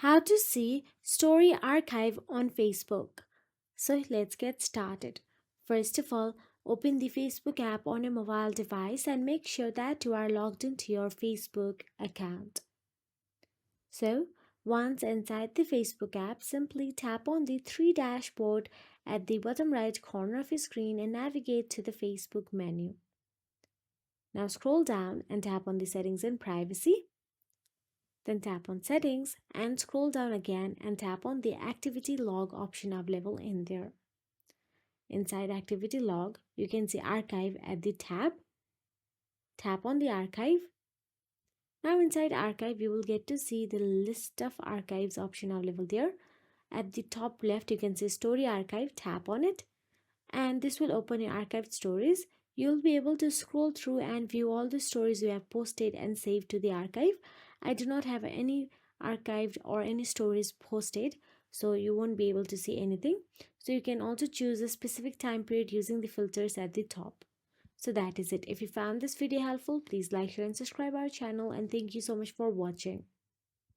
How to see Story Archive on Facebook. So let's get started. First of all, open the Facebook app on your mobile device and make sure that you are logged into your Facebook account. So, once inside the Facebook app, simply tap on the three dashboard at the bottom right corner of your screen and navigate to the Facebook menu. Now scroll down and tap on the settings and privacy. Then tap on settings and scroll down again and tap on the activity log option available in there. Inside activity log, you can see archive at the tab. Tap on the archive. Now inside archive, you will get to see the list of archives option available there. At the top left, you can see story archive. Tap on it and this will open your archived stories. You'll be able to scroll through and view all the stories you have posted and saved to the archive. I do not have any archived or any stories posted, so you won't be able to see anything. So you can also choose a specific time period using the filters at the top. So that is it. If you found this video helpful, please like, share and subscribe our channel, and thank you so much for watching.